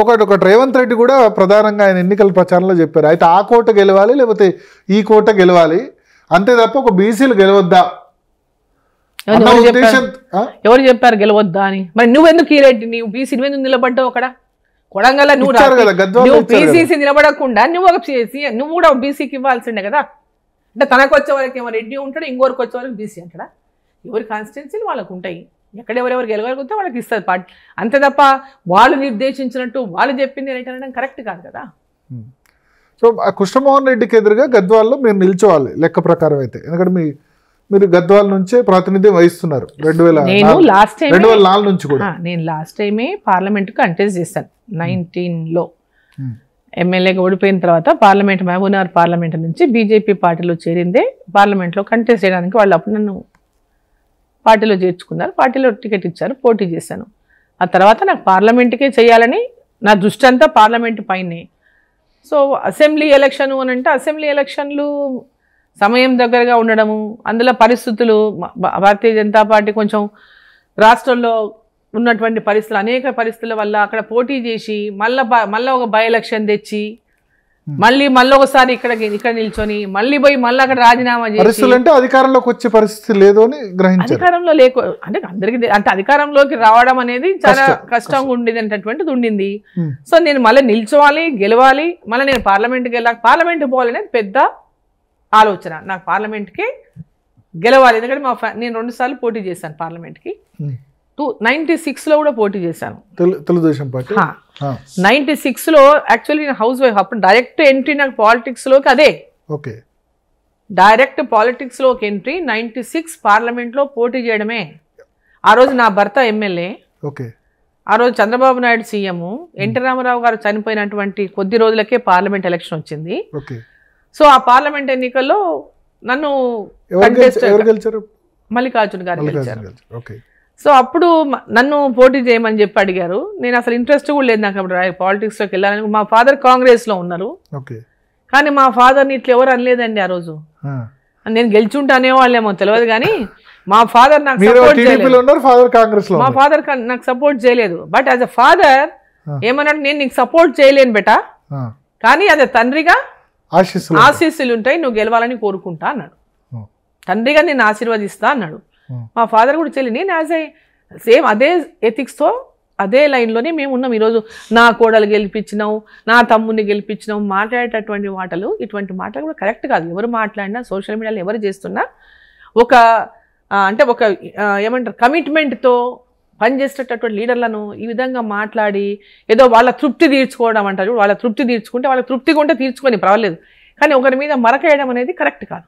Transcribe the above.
ఒకటి రేవంత్ రెడ్డి కూడా ప్రధానంగా ఆయన ఎన్నికల ప్రచారంలో చెప్పారు, అయితే ఆ కోట గెలవాలి లేకపోతే ఈ కోట గెలవాలి, అంతే తప్ప ఒక బీసీలు గెలవద్దా. ఎవరు చెప్పారు గెలవద్దా అని? మరి నువ్వెందుకు ఈ రెడ్డి నీవు బీసీ నువ్వెందుకు నిలబడ్డావు అక్కడ కొడంగల్? నువ్వు బీసీసీ నిలబడకుండా నువ్వు కూడా బీసీకి ఇవ్వాల్సిండే కదా. అంటే తనకు వచ్చే వరకు ఏమో రెడ్డి ఉంటాడు, ఇంకోరికి వచ్చే వరకు బీసీ అంటాడా? ఎవరి కాన్స్టిట్యున్సీలు వాళ్ళకు ఉంటాయి, ఎక్కడెవరెవరు గెలవగలిగితే వాళ్ళకి ఇస్తుంది పార్టీ, అంతే తప్ప వాళ్ళు నిర్దేశించినట్టు వాళ్ళు చెప్పింది రైట్ అనడం కరెక్ట్ కాదు కదా. సో కృష్ణమోహన్ రెడ్డికి ఎదురుగా గద్వాల్లో మీరు నిల్చోవాలి లెక్క ప్రకారం అయితే, ఎందుకంటే మీరు గద్వాల నుంచే ప్రాతినిధ్యం వహిస్తున్నారు 2004 నుంచి కూడా. నేను లాస్ట్ టైమే పార్లమెంట్కి కంటెస్ట్ చేశాను 19లో. ఎమ్మెల్యేగా ఓడిపోయిన తర్వాత పార్లమెంట్ మహబూబ్నగర్ పార్లమెంట్ నుంచి బీజేపీ పార్టీలో చేరిందే పార్లమెంట్లో కంటెస్ట్ చేయడానికి. వాళ్ళు అప్పుడు నన్ను పార్టీలో చేర్చుకున్నారు, పార్టీలో టికెట్ ఇచ్చారు, పోటీ చేశాను. ఆ తర్వాత నాకు పార్లమెంట్కే చేయాలని నా దృష్టి అంతా పార్లమెంట్ పైనే. సో అసెంబ్లీ ఎలక్షన్ అని అంటే అసెంబ్లీ ఎలక్షన్లు సమయం దగ్గరగా ఉండడము, అందులో పరిస్థితులు భారతీయ జనతా పార్టీ కొంచెం రాష్ట్రంలో ఉన్నటువంటి పరిస్థితులు అనేక పరిస్థితుల వల్ల అక్కడ పోటీ చేసి మళ్ళీ ఒక బై ఎలక్షన్ తెచ్చి మళ్ళీ ఒకసారి ఇక్కడ నిల్చొని మళ్ళీ పోయి మళ్ళీ అక్కడ రాజీనామా చేసి అధికారంలోకి వచ్చే పరిస్థితి లేదు అని గ్రహించారు. అధికారంలో అంటే అందరికీ అంటే అధికారంలోకి రావడం అనేది చాలా కష్టంగా ఉండేది అనేటటువంటిది ఉండింది. సో నేను మళ్ళీ నిల్చోవాలి, గెలవాలి, మళ్ళీ నేను పార్లమెంట్కి వెళ్ళాలి, పార్లమెంట్ పోవాలనేది పెద్ద ఆలోచన. నాకు పార్లమెంట్కి గెలవాలి, ఎందుకంటే నేను 2 సార్లు పోటీ చేశాను పార్లమెంట్కి. 96లో కూడా పోటీ చేశాను తెలుగుదేశం పార్టీ. 96లో యాక్చువల్లీ నేను హౌస్ వైఫ్, అప్పుడు డైరెక్ట్ ఎంట్రీ నాకు పాలిటిక్స్లోకి అదే. ఓకే, డైరెక్ట్ పాలిటిక్స్లోకి ఎంట్రీ 96 పార్లమెంట్లో పోటీ చేయడమే. ఆ రోజు నా భర్త ఎమ్మెల్యే, ఓకే, ఆ రోజు చంద్రబాబు నాయుడు సీఎం, ఎన్టీ రామారావు గారు చనిపోయినటువంటి కొద్ది రోజులకే పార్లమెంట్ ఎలక్షన్ వచ్చింది. సో ఆ పార్లమెంట్ ఎన్నికల్లో నన్ను మల్లికార్జున గారు గెలిచారు. సో అప్పుడు నన్ను పోటీ చేయమని చెప్పి అడిగారు. నేను అసలు ఇంట్రెస్ట్ కూడా లేదు నాకు అప్పుడు పాలిటిక్స్లోకి వెళ్ళాలని. మా ఫాదర్ కాంగ్రెస్లో ఉన్నారు, కానీ మా ఫాదర్ని ఇట్లా ఎవరు అనలేదండి ఆ రోజు. నేను గెలిచుంటానే వాళ్ళేమో తెలియదు, కానీ మా ఫాదర్ నాకు సపోర్ట్ చేయలేదు. మా ఫాదర్ నాకు సపోర్ట్ చేయలేదు. బట్ యాజ్ అ ఫాదర్ ఏమన్నాడు, నేను నీకు సపోర్ట్ చేయలేను బేటా, కానీ అదే తండ్రిగా ఆశీస్సులు ఉంటాయి, నువ్వు గెలవాలని కోరుకుంటా అన్నాడు. తండ్రిగా నేను ఆశీర్వదిస్తా అన్నాడు. మా ఫాదర్ కూడా చెల్లి, నేను యాజ్ ఏ సేమ్ అదే ఎథిక్స్తో అదే లైన్లోనే మేము ఉన్నాం. ఈరోజు నా కోడలు గెలిపించినావు, నా తమ్ముడిని గెలిపించినావు, మాట్లాడేటటువంటి మాటలు, ఇటువంటి మాటలు కూడా కరెక్ట్ కాదు. ఎవరు మాట్లాడినా సోషల్ మీడియాలో ఎవరు చేస్తున్నా ఒక ఏమంటారు కమిట్మెంట్తో పనిచేసేటటువంటి లీడర్లను ఈ విధంగా మాట్లాడి ఏదో వాళ్ళ తృప్తి తీర్చుకోవడం అంటారు. వాళ్ళ తృప్తి తీర్చుకుంటే వాళ్ళ తృప్తిగా ఉంటే తీర్చుకొని పర్వాలేదు, కానీ ఒకరి మీద మరకేయడం అనేది కరెక్ట్ కాదు.